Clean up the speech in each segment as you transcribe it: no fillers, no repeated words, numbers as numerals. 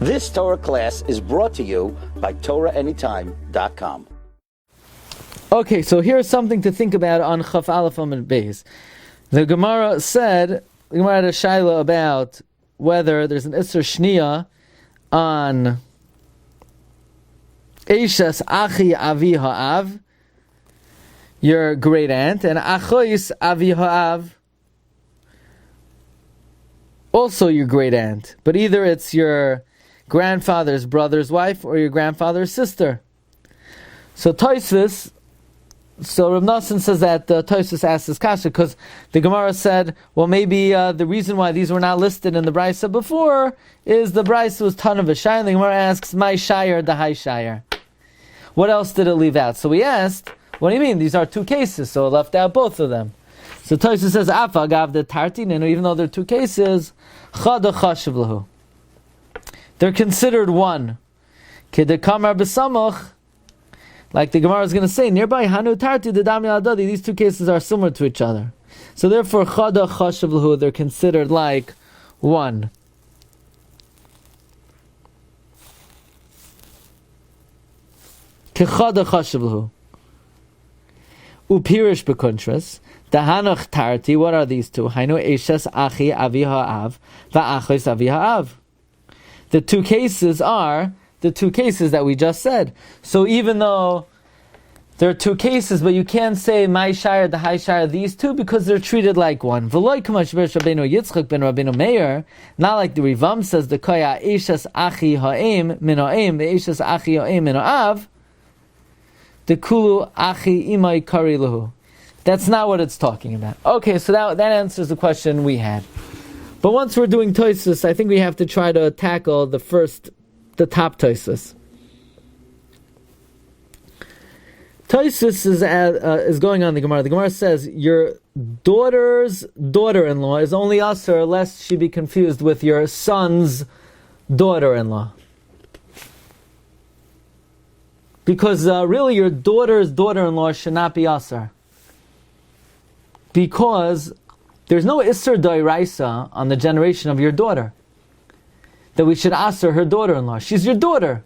This Torah class is brought to you by TorahAnytime.com. Okay, so here's something to think about on Chaf Aleph Amud Beis. The Gemara had a shaila about whether there's an Isser Shniya on Eishes Achi Avi Ha'av, your great aunt, and Achois Avi Ha'av, also your great aunt. But either it's your grandfather's brother's wife or your grandfather's sister. So Tosfos, Rav Nosson says that Tosfos asked this kasha because the Gemara said, well, maybe the reason why these were not listed in the Brisa before is the Brisa was ton of a shayr. The Gemara asks, my shayr, the high shayr. What else did it leave out? So we asked, what do you mean? These are two cases, so it left out both of them. So Tosfos says, Afa gav the tartin, and even though there are two cases, chada chashav lahu. They're considered one. Kedekamar b'samach, like the Gemara is going to say, nearby Hanu Tarti the Dami Adadi, these two cases are similar to each other. So therefore, Chada Chashav Lahu, they're considered like one. Kechada Chashav Lahu. Upirish Bekuntras, Dahanach Tarti, what are these two? Hainu Eishes Achi Avi Ha'av, Va'achos Avi Ha'av. The two cases are the two cases that we just said. So even though there are two cases, but you can't say my shayr, the high shayr, these two, because they're treated like one. V'loi k'mash be'er Rabbeinu Yitzchak ben Rabbeinu Meir, not like the Rivam says, the koya eishes achi ha'im min ha'im, ve'eishes achi ha'im min ha'av, the kulu achi imai kari lahu. That's not what it's talking about. Okay, so that answers the question we had. But once we're doing Tosfos, I think we have to try to tackle the top Tosfos. Tosfos is going on the Gemara. The Gemara says your daughter's daughter-in-law is only asur lest she be confused with your son's daughter-in-law. Because really your daughter's daughter-in-law should not be asur. Because there's no Isser Doiraisa on the generation of your daughter that we should asur her daughter-in-law. She's your daughter.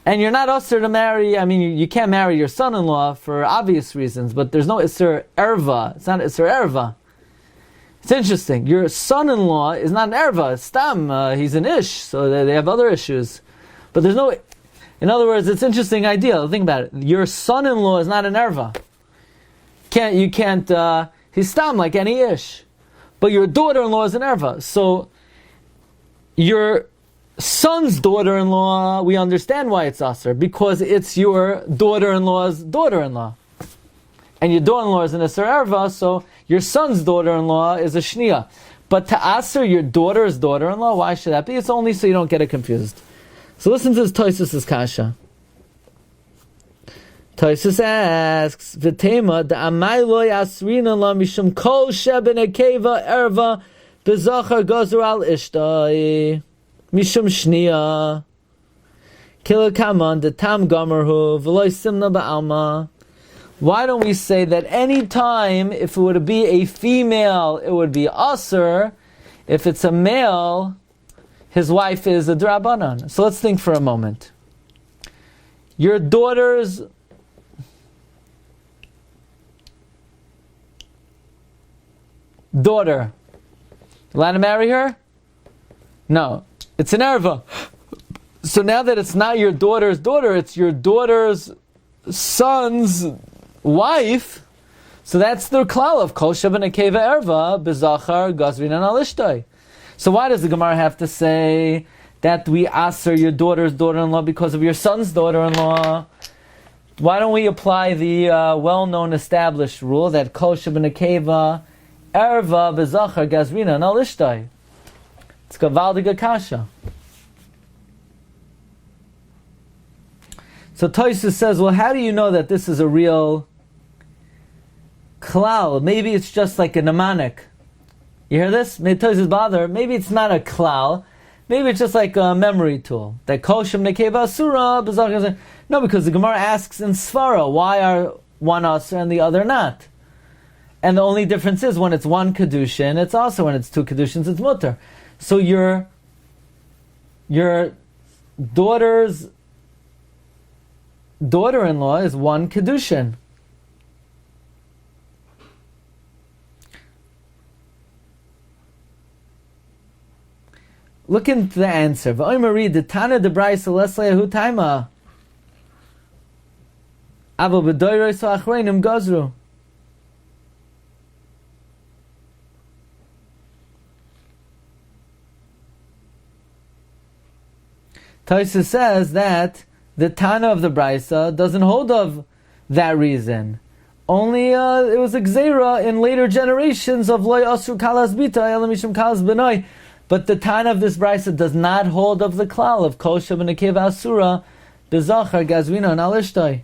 And you're not asur to marry, you can't marry your son-in-law for obvious reasons, but there's no Isser Erva. It's not Isser Erva. It's interesting. Your son-in-law is not an Erva. It's Stam. He's an Ish, so they have other issues. But there's no... In other words, it's an interesting idea. Think about it. Your son-in-law is not an Erva. You can't... he's Stam like any Ish. But your daughter-in-law is an Erva. So... your son's daughter-in-law, we understand why it's asur, because it's your daughter-in-law's daughter-in-law. And your daughter-in-law is an asur erva, so your son's daughter-in-law is a shniya. But to asur your daughter's daughter-in-law, why should that be? It's only so you don't get it confused. So listen to this Tosfos' kasha. Tosfos asks, V'tema da'amai lo yasrina la mishum kol sheben ekeva erva Bezachar gozer al ishtai mishum shniya kilakaman the tam gomerhu v'loy simna ba'alma. Why don't we say that any time if it would be a female it would be asur, if it's a male his wife is a drabanan. So let's think for a moment. Your daughter's daughter, allowed to marry her? No. It's an erva. So now that it's not your daughter's daughter, it's your daughter's son's wife, so that's the klal of kol sheben akeva erva bezachar gazrin an alishtai. So why does the Gemara have to say that we asur your daughter's daughter-in-law because of your son's daughter-in-law? Why don't we apply the well-known established rule that kol sheben akeva erva bezachar gazrina and alishtai? It's gavaldiga kasha. So Tosfos says, well, how do you know that this is a real klal? Maybe it's just like a mnemonic. You hear this? Maybe Tosfos bother. Maybe it's not a klal. Maybe it's just like a memory tool. That kol shem nekeva asura bezachar. No, because the Gemara asks in Svara, why are one asur and the other not? And the only difference is when it's one kedushin, it's also when it's two kedushins, it's mutter. So your daughter's daughter-in-law is one kedushin. Look into the answer. V'oimari the Tana de Braisa lesleyahu taima. Avo b'doyroi so achreinim gazru. Tosfos says that the Tana of the Braisa doesn't hold of that reason. Only it was a gzeira in later generations of loy asur kalas bita elam mishum kalas benoi. But the Tana of this Braisa does not hold of the klal of kol shebenekeva asura bezachar gazvina and alishtai.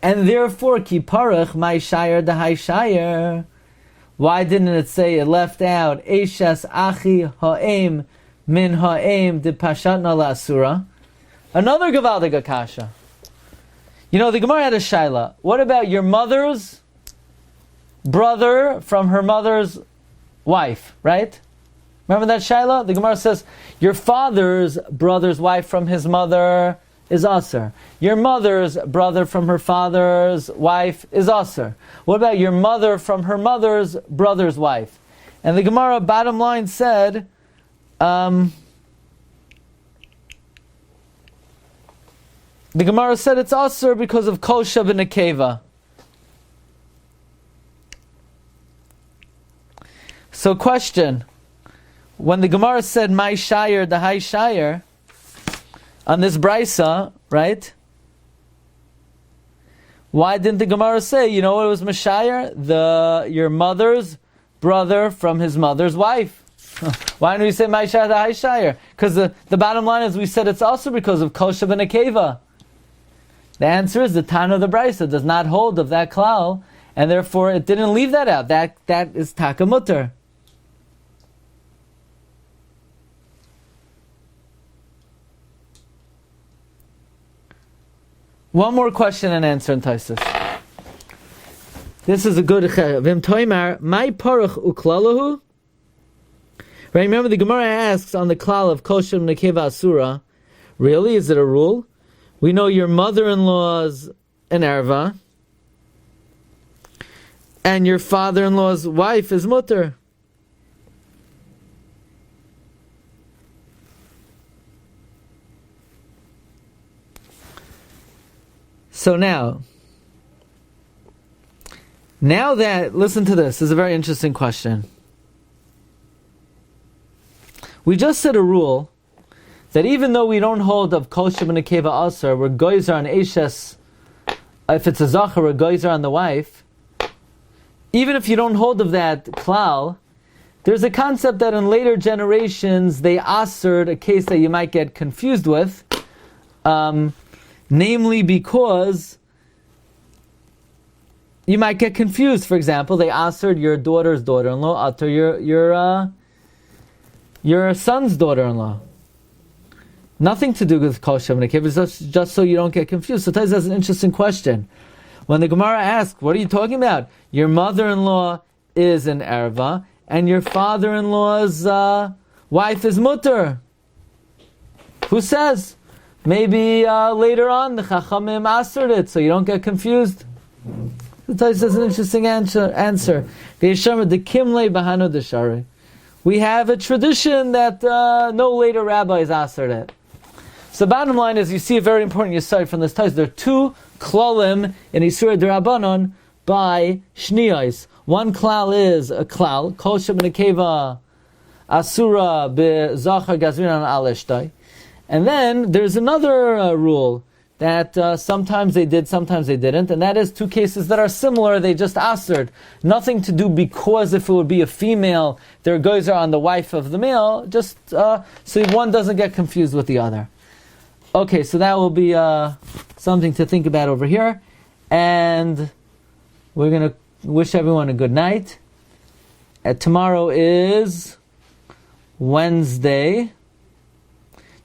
And therefore, ki parach my shayar dehai shayar. Why didn't it say it left out eshes achi ha'em min ha'em de pashatna la'asura? Another gavaldig akasha. You know, the Gemara had a shaila. What about your mother's brother from her mother's wife, right? Remember that shaila? The Gemara says, your father's brother's wife from his mother is asur. Your mother's brother from her father's wife is asur. What about your mother from her mother's brother's wife? And the Gemara, bottom line, said, the Gemara said it's asur because of kol shebenekeva. So question, when the Gemara said my shayar, the high shayar, on this Braisa, right? Why didn't the Gemara say, you know what it was Mashayar? Your mother's brother from his mother's wife. Why didn't we say my shayar, the high shayar? Because the bottom line is we said it's also because of kol shebenekeva. The answer is the Tana of the Braisa does not hold of that klal, and therefore it didn't leave that out. That is taka mutter. One more question and answer in Tosfos. This is a good Vim Toimar, my parach uklalahu. Right, remember the Gemara asks on the klal of kol shebenekeva asura, really, is it a rule? We know your mother-in-law's an erva, and your father-in-law's wife is mutter. So now that, listen to this is a very interesting question. We just said a rule that even though we don't hold of kol shebenekeva asur, we're goyzer on eshes, if it's a zachar, we're goyzer on the wife. Even if you don't hold of that klal, there's a concept that in later generations they asurd a case that you might get confused with. Namely because you might get confused. For example, they asked your daughter's daughter-in-law after your son's daughter-in-law. Nothing to do with kol shebenekeva, it's just so you don't get confused. So Tosfos has an interesting question. When the Gemara asks, what are you talking about? Your mother-in-law is an erva, and your father-in-law's wife is mutter. Who says? Maybe later on the Chachamim answered it, so you don't get confused. The Tosfos has an interesting answer. We have a tradition that no later rabbis answered it. So bottom line is, you see a very important yesod from this Tosfos. There are two klalim in Isur D'Rabbanon by Shniyos. One klal is a klal, kol shebenekeva asura be'zachar gazvin al alishtai. And then there's another rule that sometimes they did, sometimes they didn't, and that is two cases that are similar, they just assered. Nothing to do because if it would be a female, their goyzer on the wife of the male, just so one doesn't get confused with the other. Okay, so that will be something to think about over here, and we're going to wish everyone a good night. Tomorrow is Wednesday.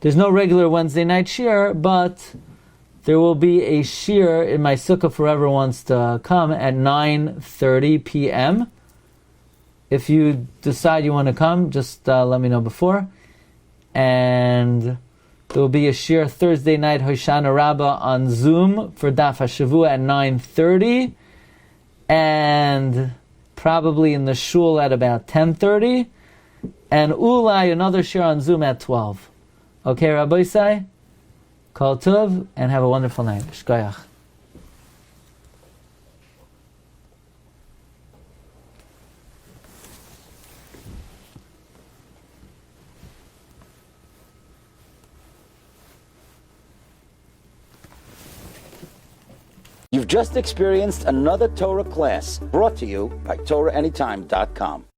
There's no regular Wednesday night shiur, but there will be a shiur in my sukkah for whoever wants to come at 9:30 p.m. If you decide you want to come, just let me know before. And There will be a shiur Thursday night, Hoshana Rabbah, on Zoom for Daf Hashavua at 9:30, and probably in the shul at about 10:30, and Ulai, another shiur on Zoom at 12. Okay, Rabbi Isai? Kol Tov, and have a wonderful night. Shkoyach. You've just experienced another Torah class brought to you by TorahAnytime.com.